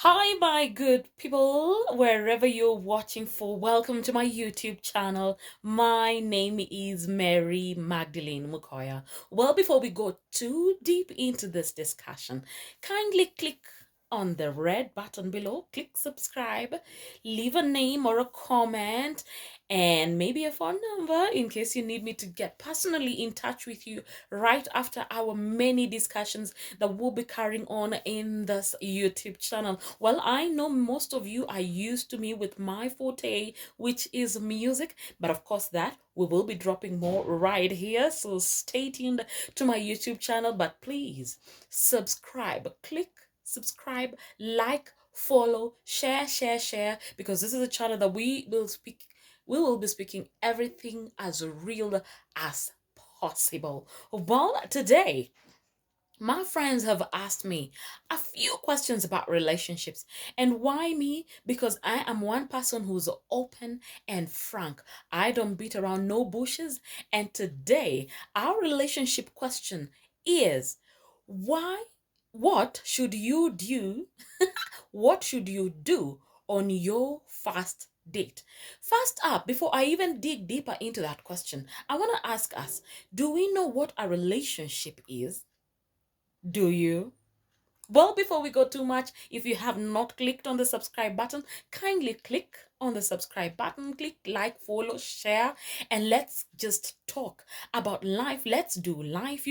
Hi, my good people, wherever you're watching for, welcome to my YouTube channel. My name is Mary Magdalene Mukoya. Well, before we go too deep into this discussion, kindly click on the red button below, click subscribe, leave a name or a comment, and maybe a phone number in case you need me to get personally in touch with you right after our many discussions that we'll be carrying on in this YouTube channel. Well, I know most of you are used to me with my forte, which is music, but of course that we will be dropping more right here. So stay tuned to my YouTube channel, but please subscribe, click subscribe, like, follow, share, because this is a channel that we will be speaking everything as real as possible. Well, today my friends have asked me a few questions about relationships. And why me? Because I am one person who's open and frank. I don't beat around no bushes. And today, our relationship question is why, what should you do? What should you do on your first date? First up, before I even dig deeper into that question, I want to ask us, do we know what a relationship is? Do you? Well, before we go too much, if you have not clicked on the subscribe button, kindly click on the subscribe button, click like, follow, share, and let's just talk about life. Let's do life.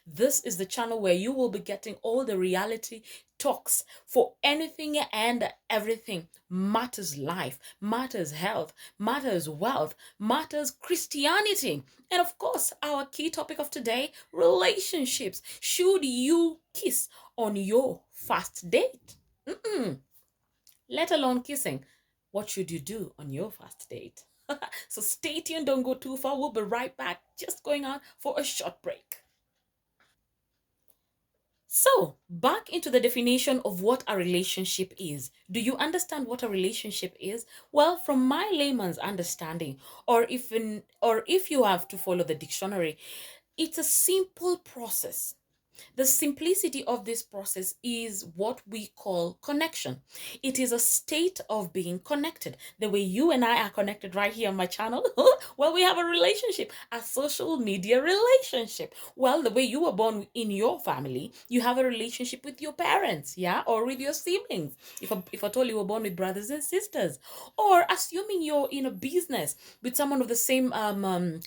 This is the channel where you will be getting all the reality talks for anything and everything. Matters life, matters health, matters wealth, matters Christianity. And of course, our key topic of today, relationships. Should you kiss on your first date? Let alone kissing. What should you do on your first date? So stay tuned, don't go too far. We'll be right back, just going out for a short break. So, back into the definition of what a relationship is. Do you understand what a relationship is? Well, from my layman's understanding, or if you have to follow the dictionary, it's a simple process. The simplicity of this process is what we call connection. It is a state of being connected. The way you and I are connected right here on my channel, well, we have a relationship, a social media relationship. Well, the way you were born in your family, you have a relationship with your parents, yeah, or with your siblings. If at all you were born with brothers and sisters, or assuming you're in a business with someone of the same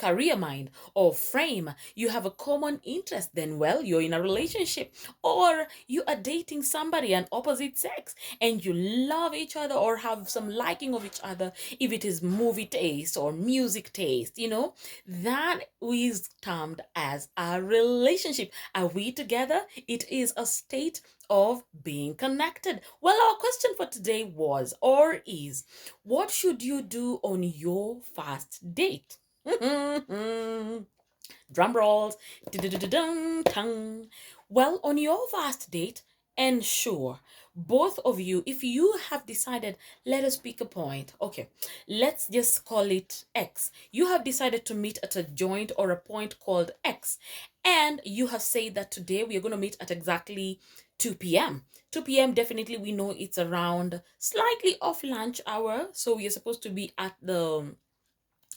career mind or frame, you have a common interest, then well, you're in a relationship. Or you are dating somebody an opposite sex and you love each other or have some liking of each other, if it is movie taste or music taste, that is termed as a relationship. Are we together? It is a state of being connected. Well, our question for today was or is, what should you do on your first date? Drum rolls. Dun-dun-dun-dun-dun. Well, on your first date, ensure both of you, if you have decided, let us pick a point. Okay, let's just call it X. You have decided to meet at a joint or a point called X, and you have said that today we are going to meet at exactly 2 p.m. 2 p.m. definitely we know it's around slightly off lunch hour, so we are supposed to be at the,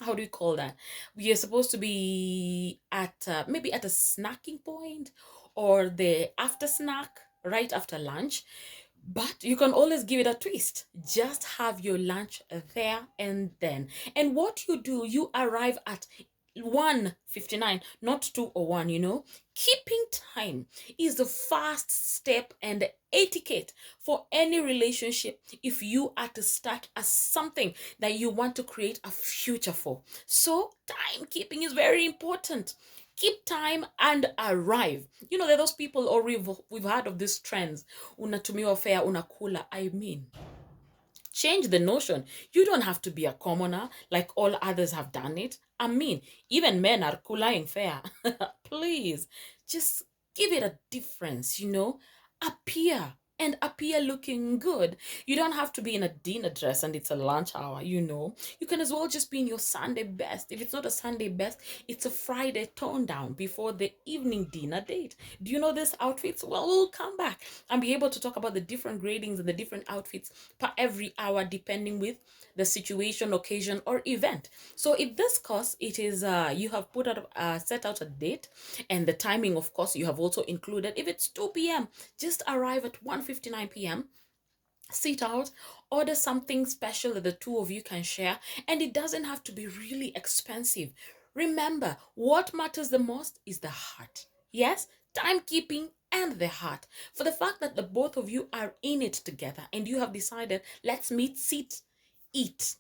how do you call that? We are supposed to be at maybe at a snacking point or the after snack right after lunch. But you can always give it a twist. Just have your lunch there and then. And what you do, you arrive at 1:59, not 2:01, Keeping time is the first step and etiquette for any relationship if you are to start as something that you want to create a future for. So, timekeeping is very important. Keep time and arrive. There are those people, or we've heard of these trends. Unatumiwa fare, unakula. I mean, change the notion. You don't have to be a commoner like all others have done it. I mean, even men are kulaing fare. Please, just give it a difference, appear and appear looking good. You don't have to be in a dinner dress and it's a lunch hour, you know. You can as well just be in your Sunday best. If it's not a Sunday best, it's a Friday tone down before the evening dinner date. Do you know these outfits? Well, we'll come back and be able to talk about the different gradings and the different outfits per every hour, depending with the situation, occasion, or event. So in this course, it is you have put out set out a date, and the timing, of course, you have also included. If it's 2 p.m., just arrive at 1:59 p.m., sit out, order something special that the two of you can share, and it doesn't have to be really expensive. Remember, what matters the most is the heart. Yes, timekeeping and the heart. For the fact that the both of you are in it together and you have decided, let's meet, sit, eat,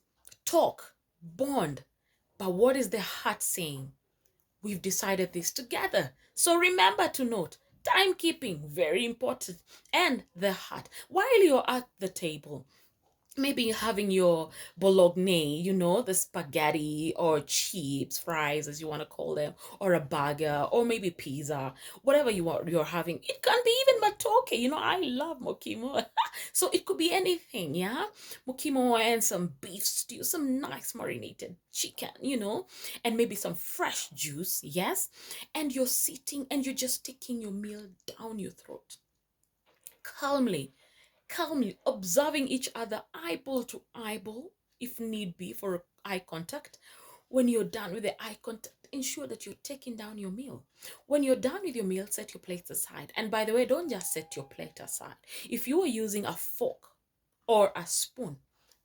talk, bond. But what is the heart saying? We've decided this together. So remember to note, timekeeping, very important, and the heart. While you're at the table, maybe you're having your bolognese, you know, the spaghetti or chips, fries, as you want to call them, or a burger, or maybe pizza, whatever you're having. It can be even matoke. You know, I love mokimo. So it could be anything, yeah? Mokimo and some beef stew, some nice marinated chicken, you know, and maybe some fresh juice, yes? And you're sitting and you're just taking your meal down your throat calmly, calmly observing each other eyeball to eyeball, if need be, for eye contact. When you're done with the eye contact, ensure that you're taking down your meal. When you're done with your meal, set your plates aside. And by the way, don't just set your plate aside. If you are using a fork or a spoon,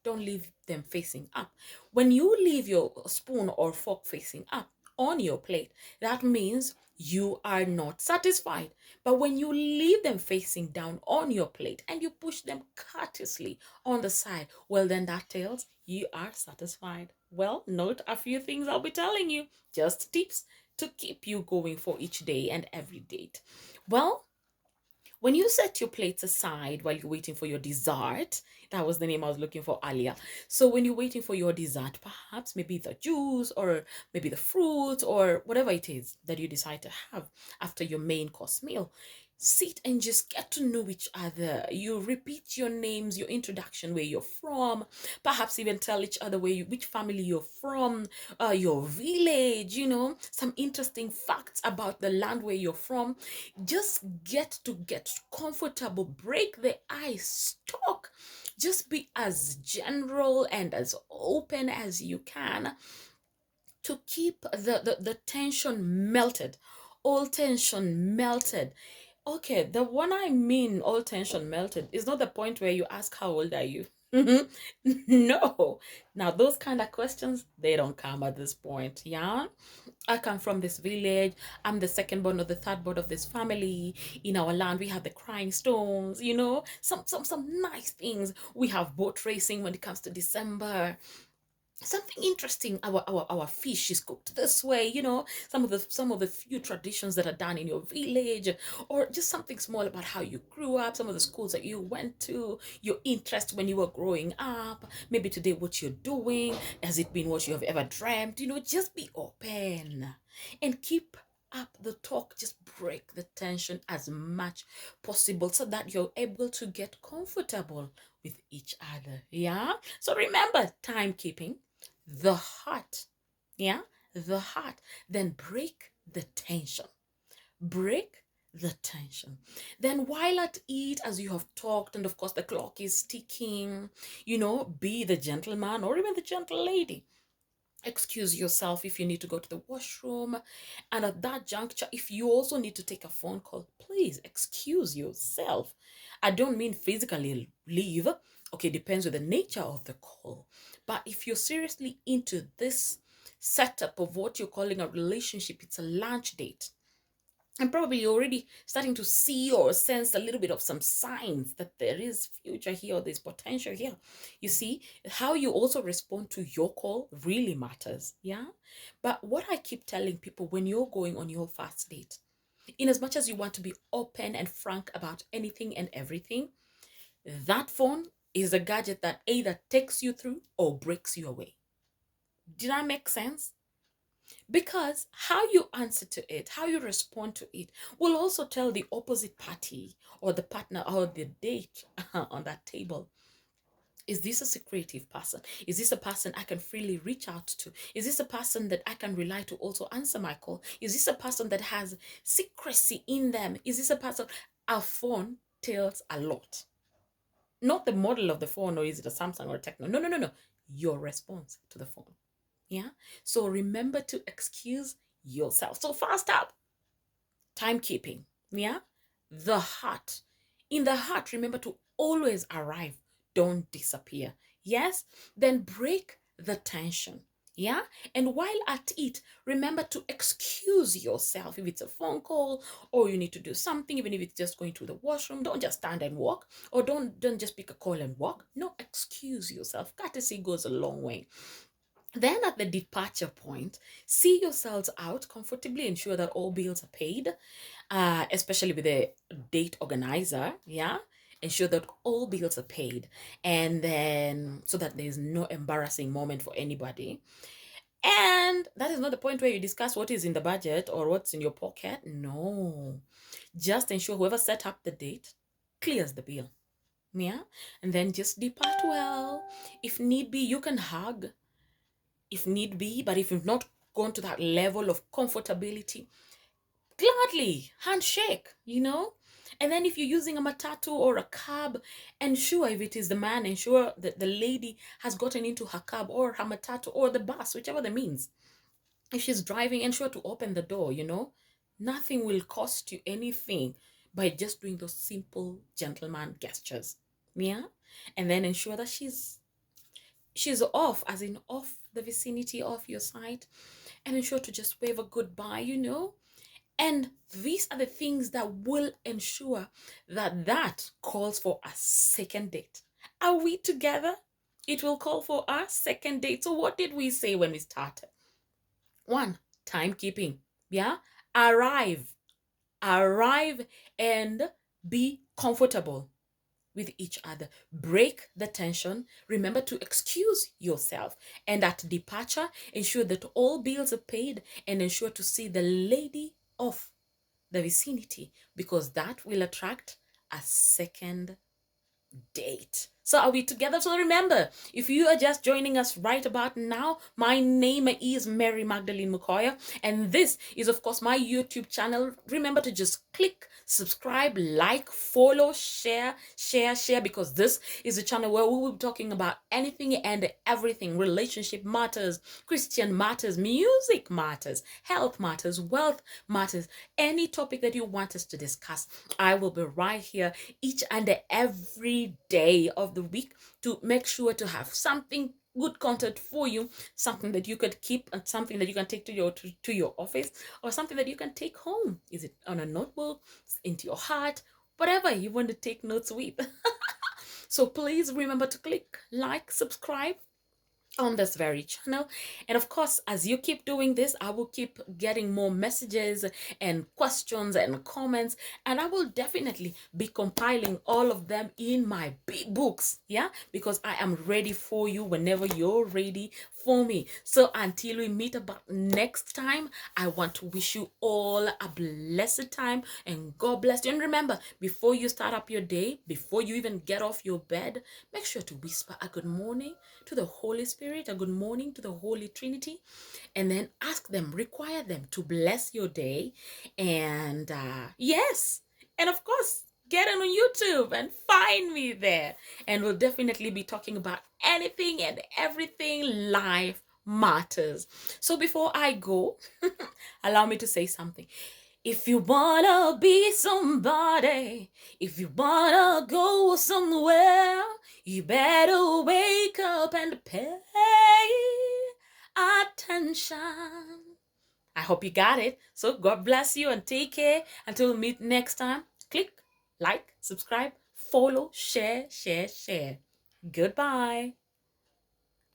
don't leave them facing up. When you leave your spoon or fork facing up on your plate, that means you are not satisfied. But when you leave them facing down on your plate and you push them courteously on the side, well, then that tells you are satisfied. Well, note a few things I'll be telling you, just tips to keep you going for each day and every date. Well, when you set your plates aside while you're waiting for your dessert, that was the name I was looking for earlier. So when you're waiting for your dessert, perhaps maybe the juice or maybe the fruit or whatever it is that you decide to have after your main course meal, sit and just get to know each other. You repeat your names, your introduction, where you're from, perhaps even tell each other which family you're from, your village, you know, some interesting facts about the land where you're from. Just get comfortable, break the ice, talk, just be as general and as open as you can to keep the tension melted, all tension melted. Okay, the one I mean all tension melted is not the point where you ask how old are you. No, now those kind of questions, they don't come at this point. Yeah, I come from this village. I'm the second born or the third born of this family. In our land, we have the crying stones, you know, some nice things. We have boat racing when it comes to December. Something interesting. Our fish is cooked this way, you know, some of the few traditions that are done in your village, or just something small about how you grew up, some of the schools that you went to, your interest when you were growing up, maybe today what you're doing, has it been what you have ever dreamt, you know. Just be open and keep up the talk. Just break the tension as much possible so that you're able to get comfortable with each other. Yeah, so remember, timekeeping, the heart, yeah, the heart. Then break the tension, break the tension. Then while at it, as you have talked, and of course the clock is ticking, you know, be the gentleman or even the gentle lady. Excuse yourself if you need to go to the washroom, and at that juncture, if you also need to take a phone call, please excuse yourself. I don't mean physically leave. Okay, depends on the nature of the call. But if you're seriously into this setup of what you're calling a relationship, it's a lunch date, and probably you're already starting to see or sense a little bit of some signs that there is future here, or there's potential here. You see, how you also respond to your call really matters. Yeah. But what I keep telling people, when you're going on your first date, in as much as you want to be open and frank about anything and everything, that phone is a gadget that either takes you through or breaks you away. Did that make sense? Because how you answer to it, how you respond to it, will also tell the opposite party or the partner or the date on that table. Is this a secretive person? Is this a person I can freely reach out to? Is this a person that I can rely to also answer my call? Is this a person that has secrecy in them? Is this a person? Our phone tells a lot. Not the model of the phone, or is it a Samsung or a Techno? No, no, no, no. Your response to the phone. Yeah. So remember to excuse yourself. So fast up. Timekeeping. Yeah. The heart. In the heart, remember to always arrive. Don't disappear. Yes. Then break the tension. Yeah. And while at it, remember to excuse yourself. If it's a phone call or you need to do something, even if it's just going to the washroom, don't just stand and walk, or don't just pick a call and walk. No, excuse yourself. Courtesy goes a long way. Then at the departure point, see yourselves out comfortably, ensure that all bills are paid, especially with the date organizer. Yeah. Ensure that all bills are paid. And then so that there's no embarrassing moment for anybody. And that is not the point where you discuss what is in the budget or what's in your pocket. No. Just ensure whoever set up the date clears the bill. Yeah. And then just depart well. If need be, you can hug if need be, but if you've not gone to that level of comfortability, gladly handshake, And then if you're using a matatu or a cab, ensure if it is the man, ensure that the lady has gotten into her cab or her matatu or the bus, whichever the means. If she's driving, ensure to open the door, Nothing will cost you anything by just doing those simple gentleman gestures. Yeah. And then ensure that she's off, as in off the vicinity of your site, and ensure to just wave a goodbye, And these are the things that will ensure that calls for a second date. Are we together? It will call for our second date. So what did we say when we started? 1, timekeeping. Yeah. Arrive and be comfortable with each other. Break the tension. Remember to excuse yourself. And at departure, ensure that all bills are paid and ensure to see the lady of the vicinity, because that will attract a second date. So are we together? So remember, if you are just joining us right about now, my name is Mary Magdalene Mukoya, and this is of course my YouTube channel. Remember to just click subscribe, like, follow, share, because this is a channel where we will be talking about anything and everything: relationship matters, Christian matters, music matters, health matters, wealth matters, any topic that you want us to discuss. I will be right here each and every day of the week to make sure to have something good content for you, something that you could keep and something that you can take to your office, or something that you can take home. Is it on a notebook, into your heart, whatever you want to take notes with. So please remember to click like, subscribe on this very channel. And of course, as you keep doing this, I will keep getting more messages and questions and comments, and I will definitely be compiling all of them in my big books. Yeah, because I am ready for you whenever you're ready for me. So until we meet about next time, I want to wish you all a blessed time, and God bless you. And remember, before you start up your day, before you even get off your bed, make sure to whisper a good morning to the Holy Spirit, a good morning to the Holy Trinity, and then ask them, require them to bless your day. And yes, and of course, get on YouTube and find me there. And we'll definitely be talking about anything and everything life matters. So before I go, allow me to say something. If you wanna be somebody, if you wanna go somewhere, you better wake up and pay attention. I hope you got it. So God bless you and take care. Until we meet next time, click like, subscribe, follow, share. Goodbye.